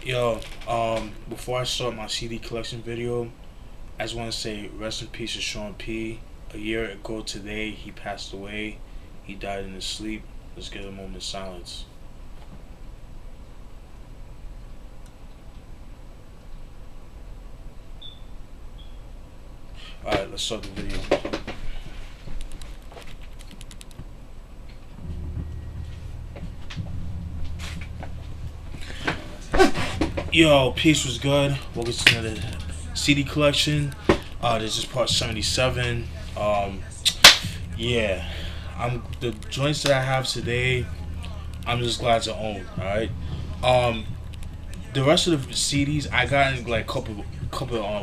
Yo, before I start my CD collection video, I just want to say rest in peace to Sean P. A year ago today, he passed away. He died in his sleep. Let's get a moment of silence. Alright, let's start the video. Yo, peace was good. Welcome to the CD collection. This is part 77. Yeah, the joints that I have today. I'm just glad to own. All right. Um, the rest of the CDs I got in like couple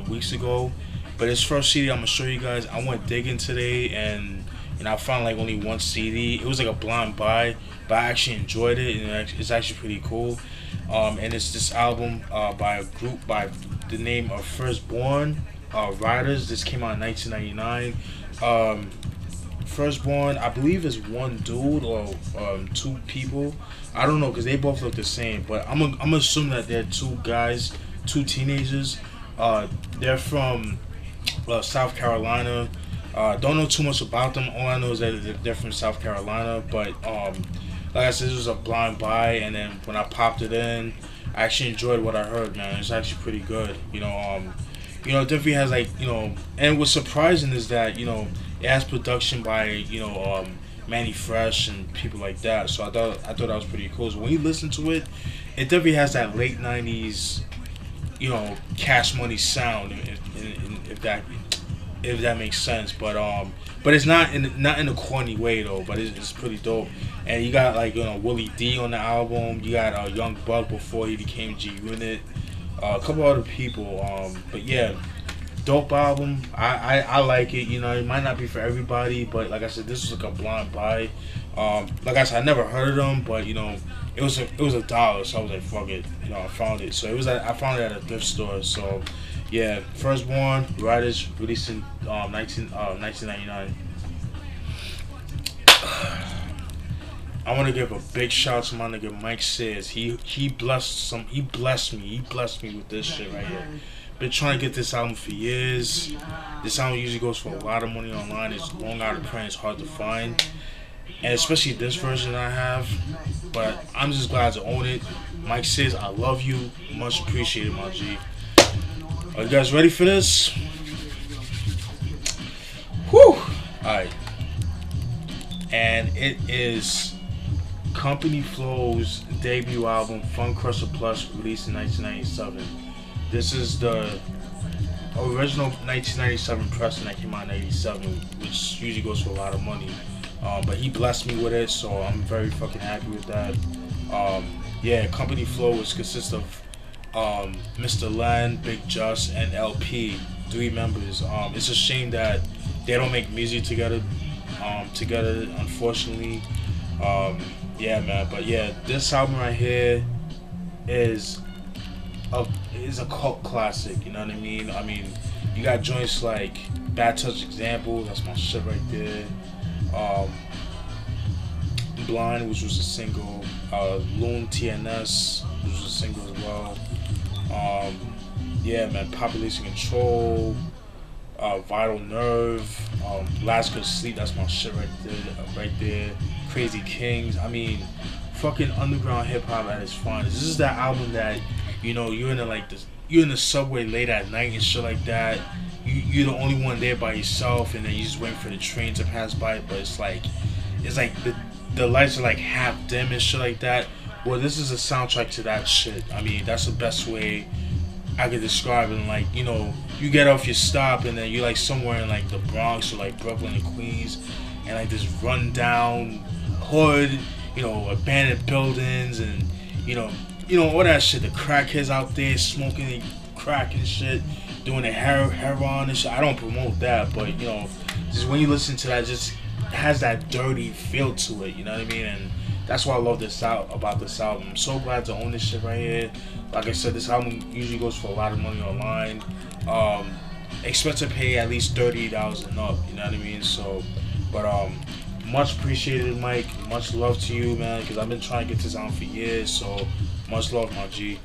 weeks ago, but this first CD I'm gonna show you guys. I went digging today and I found like only one CD. It was like a blind buy, but I actually enjoyed it and it's actually pretty cool. And it's this album by a group by the name of Firstborn Riders. This came out in 1999. Firstborn, I believe, is one dude or two people. I don't know because they both look the same, but I'm assuming that they're two guys, two teenagers. They're from South Carolina. Don't know too much about them. All I know is that they're from South Carolina. But like I said, this was a blind buy, and then when I popped it in, I actually enjoyed what I heard. Man, it's actually pretty good. It definitely has like and what's surprising is that it has production by Manny Fresh and people like that. So I thought that was pretty cool. So when you listen to it, it definitely has that late '90s Cash Money sound, if that makes sense. But it's not in a corny way though. But it's pretty dope. And you got like Willie D on the album. You got Young Buck before he became G Unit. A couple other people. But yeah, dope album. I like it. It might not be for everybody, but like I said, this was like a blind buy. Like I said, I never heard of them, but it was a dollar, so I was like, fuck it. I found it. So I found it at a thrift store. So yeah, Firstborn Riders released in 1999. I want to give a big shout out to my nigga Mike Says. He blessed me. He blessed me with this shit right here. Been trying to get this album for years. This album usually goes for a lot of money online. It's long out of print. It's hard to find, and especially this version I have. But I'm just glad to own it. Mike Says, I love you. Much appreciated, my G. Are you guys ready for this? Whew. Alright. And it is Company Flow's debut album, Funcrusher Plus, released in 1997. This is the original 1997 pressing that came out in 87, which usually goes for a lot of money. But he blessed me with it, so I'm very fucking happy with that. Yeah, Company Flow consists of Mr. Len, Big Just, and LP, 3 members. It's a shame that they don't make music together, unfortunately. Yeah, man. But yeah, this album right here is a cult classic. You know what I mean? I mean, you got joints like Bad Touch Example. That's my shit right there. Blind, which was a single. Loon TNS, which was a single as well. Yeah, man. Population Control. Vital Nerve. Last Good Sleep. That's my shit right there. Right there. Crazy Kings. I mean, fucking underground hip hop at its finest. This is that album that you're in the subway late at night and shit like that. You're the only one there by yourself, and then you just waiting for the train to pass by. But it's like the lights are like half dim and shit like that. Well, this is a soundtrack to that shit. I mean, that's the best way I could describe it. And like, you get off your stop and then you're like somewhere in like the Bronx or like Brooklyn and Queens, and like this rundown hood, abandoned buildings, and all that shit. The crackheads out there smoking crack and shit, doing the heroin and shit. I don't promote that, but just when you listen to that, just has that dirty feel to it. You know what I mean? And that's why I love about this album. I'm so glad to own this shit right here. Like I said, this album usually goes for a lot of money online. Expect to pay at least $38 and up. You know what I mean? So, but much appreciated, Mike. Much love to you, man, because I've been trying to get this out for years. So much love, my G.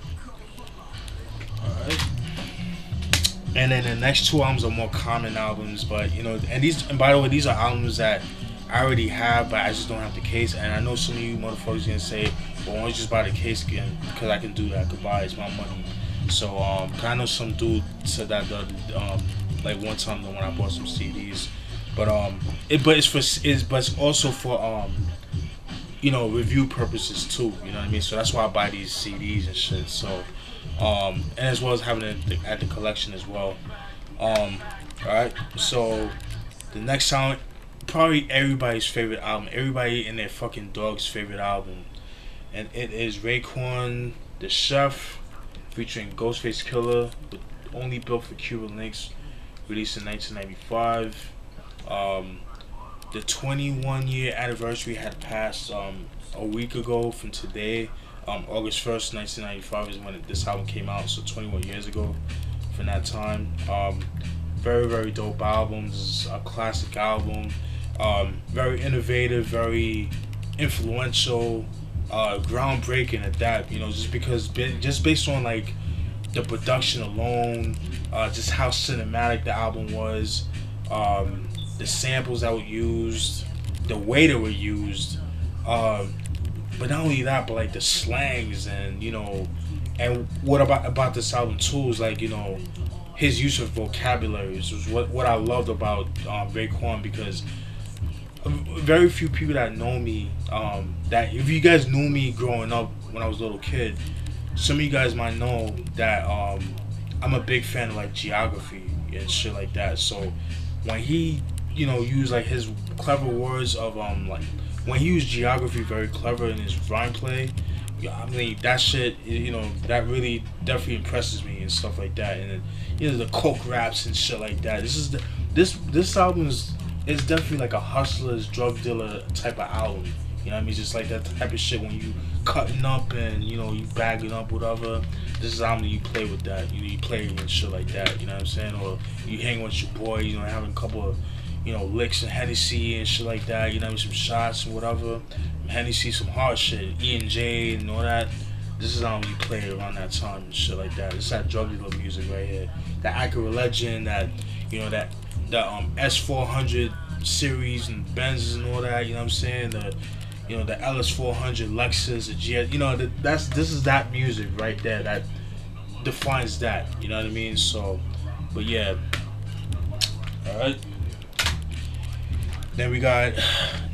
And then the next two albums are more common albums, but you know, and by the way, these are albums that I already have, but I just don't have the case. And I know some of you motherfuckers gonna say, "Well, why don't you just buy the case again?" Because I can do that. I could buy it. It's my money. So 'cause I know some dude said that like one time when I bought some CDs, but it's also for you know, review purposes too. You know what I mean? So that's why I buy these CDs and shit. So and as well as having it at the collection as well. Alright, so the next song, probably everybody's favorite album, everybody and their fucking dog's favorite album, and it is Raekwon, the Chef, featuring Ghostface Killer, with Only Built for Cuban Linx, released in 1995. The 21-year anniversary had passed a week ago from today. August 1st, 1995 is when this album came out, so 21 years ago from that time. Very, very dope album. This is a classic album. Very innovative, very influential, groundbreaking at that. You know, just based on like the production alone, just how cinematic the album was, the samples that were used, the way they were used. But not only that, but like the slangs and you know, and what about this album too is like, you know, his use of vocabularies was what I loved about Raekwon, because very few people that know me, that if you guys knew me growing up when I was a little kid, some of you guys might know that I'm a big fan of like geography and shit like that. So when he, you know, used like his clever words of like when he used geography very clever in his rhyme play, yeah, I mean that shit, you know, that really definitely impresses me and stuff like that. And then, you know, the coke raps and shit like that. This album is definitely like a hustler's drug dealer type of album. You know what I mean? Just like that type of shit when you cutting up and you know you bagging up whatever. This is album that you play with that. You know, you play and shit like that. You know what I'm saying? Or you hang with your boy. You know, having a couple of, you know, licks and Hennessy and shit like that. You know, some shots and whatever. Hennessy, some hard shit, E&J and all that. This is how you play around that time and shit like that. It's that drug dealer music right here. That Accurate Legend, that, you know, that the S400 series and Benzes and all that. You know what I'm saying? The, you know, the LS400 Lexus, the GS. You know, this is that music right there that defines that. You know what I mean? So, but yeah. All right. Then we got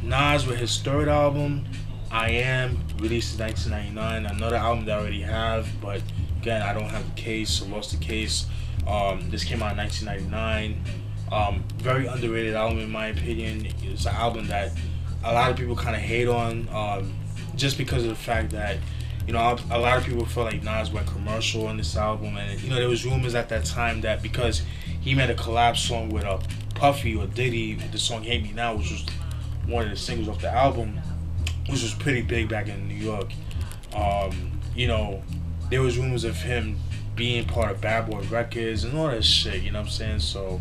Nas with his third album, I Am, released in 1999. Another album that I already have, but again, I don't have the case, so lost the case. This came out in 1999. Very underrated album in my opinion. It's an album that a lot of people kind of hate on, just because of the fact that, you know, a lot of people felt like Nas went commercial on this album, and you know there was rumors at that time that because he made a collab song with a Puffy or Diddy, the song "Hate Me Now," which was one of the singles off the album, which was pretty big back in New York. You know, there was rumors of him being part of Bad Boy Records and all that shit. You know what I'm saying? So,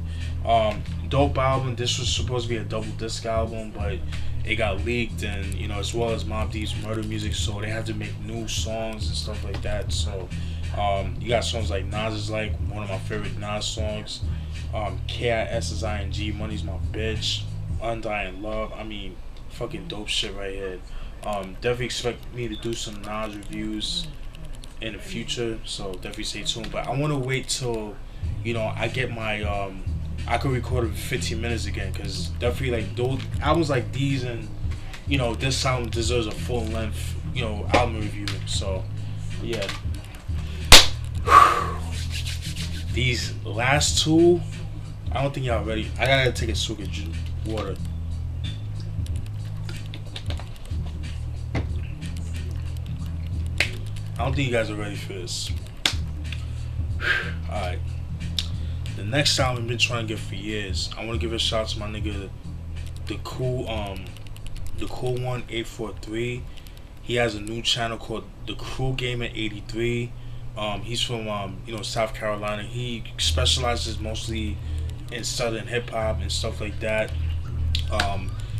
dope album. This was supposed to be a double disc album, but it got leaked, and you know, as well as Mobb Deep's Murder Music, so they had to make new songs and stuff like that. So, you got songs like Nas is Like, one of my favorite Nas songs. KISSING, Money's My Bitch, Undying Love. I mean, fucking dope shit right here. Definitely expect me to do some Nas reviews in the future, so definitely stay tuned. But I want to wait till, you know, I get my I could record it for 15 minutes again, because definitely like those albums like these, and you know, this album deserves a full length, you know, album review. So yeah. These last two, I don't think y'all ready. I gotta take a swig of water. I don't think you guys are ready for this. Alright. The next album I've been trying to get for years. I want to give a shout out to my nigga, the cool one 843. He has a new channel called The Crew Gamer 83. He's from you know, South Carolina. He specializes mostly in southern hip hop and stuff like that.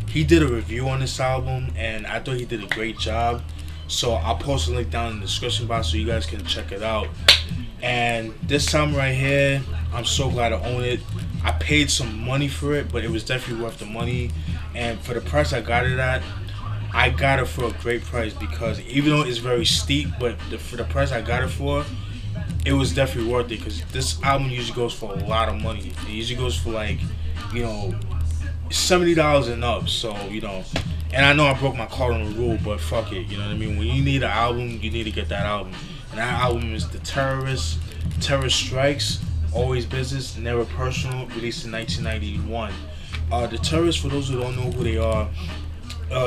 He did a review on this album, and I thought he did a great job. So I'll post a link down in the description box so you guys can check it out. And this time right here, I'm so glad I own it. I paid some money for it, but it was definitely worth the money. And for the price I got it at, I got it for a great price because even though it's very steep, but for the price I got it for, it was definitely worth it because this album usually goes for a lot of money. It usually goes for like, you know, $70 and up. So, you know, and I know I broke my cardinal rule, but fuck it. You know what I mean? When you need an album, you need to get that album. And that album is The Terrorist, Terror Strikes, Always Business, Never Personal, released in 1991. The Terrorists, for those who don't know who they are,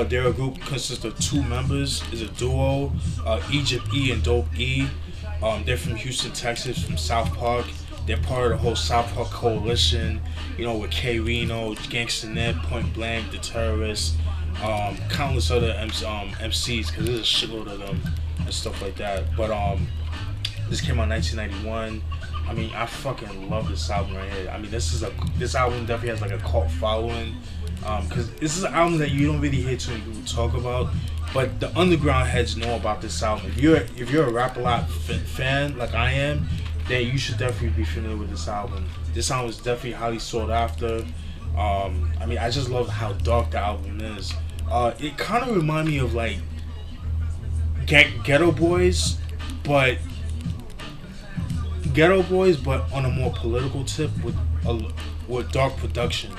they're a group consists of two members. Is a duo, Egypt E and Dope E. They're from Houston, Texas, from South Park. They're part of the whole South Park coalition, you know, with K Reno, Gangsta Nip, Point Blank, The Terrorists, countless other MCs, because there's a shitload of them and stuff like that. But this came out in 1991. I mean, I fucking love this album right here. I mean, this album definitely has like a cult following, because this is an album that you don't really hear too many people talk about, but the underground heads know about this album. If you're a Rap-A-Lot fan like I am, then you should definitely be familiar with this album. This album is definitely highly sought after. I mean, I just love how dark the album is. It kind of reminds me of like Ghetto Boys, but on a more political tip with dark production.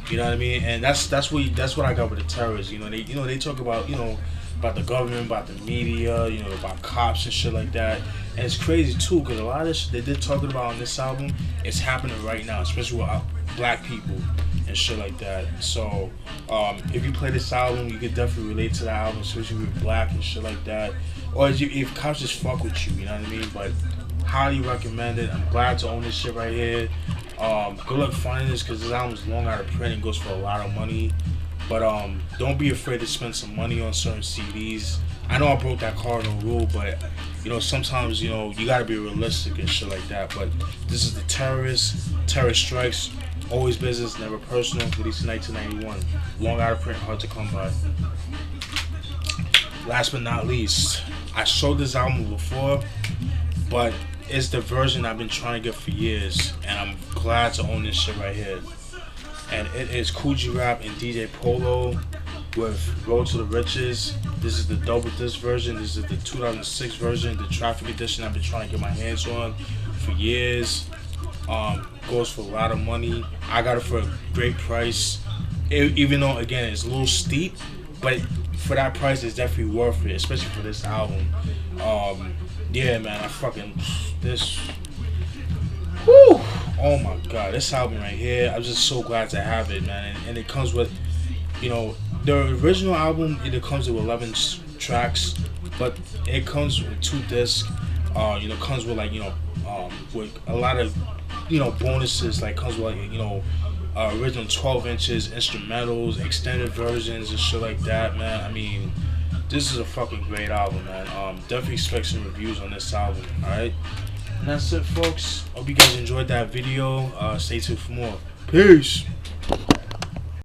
You know what I mean? And that's what I got with The Terrorists. You know, they talk about, you know, about the government, about the media, you know, about cops and shit like that. And it's crazy too, because a lot of this shit they did talking about on this album, it's happening right now, especially with black people and shit like that. So if you play this album, you could definitely relate to the album, especially if you're black and shit like that, or if cops just fuck with you. You know what I mean? But highly recommend it. I'm glad to own this shit right here. Good luck finding this because this album's long out of print and goes for a lot of money. But don't be afraid to spend some money on certain CDs. I know I broke that cardinal rule, but you know, sometimes, you know, you gotta be realistic and shit like that. But this is The Terrorist, Terror Strikes, Always Business, Never Personal, released in 1991. Long out of print, hard to come by. Last but not least, I showed this album before, but it's the version I've been trying to get for years, and I'm glad to own this shit right here. And it is Coogee Rap and DJ Polo with Road to the Riches. This is the double disc version. This is the 2006 version, the Traffic edition I've been trying to get my hands on for years. Goes for a lot of money. I got it for a great price. Even though, again, it's a little steep, but for that price, it's definitely worth it, especially for this album. Yeah, man, I fucking this. Whew! Oh my god, this album right here, I'm just so glad to have it, man. And it comes with, you know, the original album, it comes with 11 tracks, but it comes with 2 discs. You know, comes with like, you know, with a lot of, you know, bonuses. Like comes with like, you know, original 12 inches, instrumentals, extended versions and shit like that, man. I mean, this is a fucking great album, man. Definitely expect some reviews on this album, alright? And that's it, folks. Hope you guys enjoyed that video. Stay tuned for more. Peace!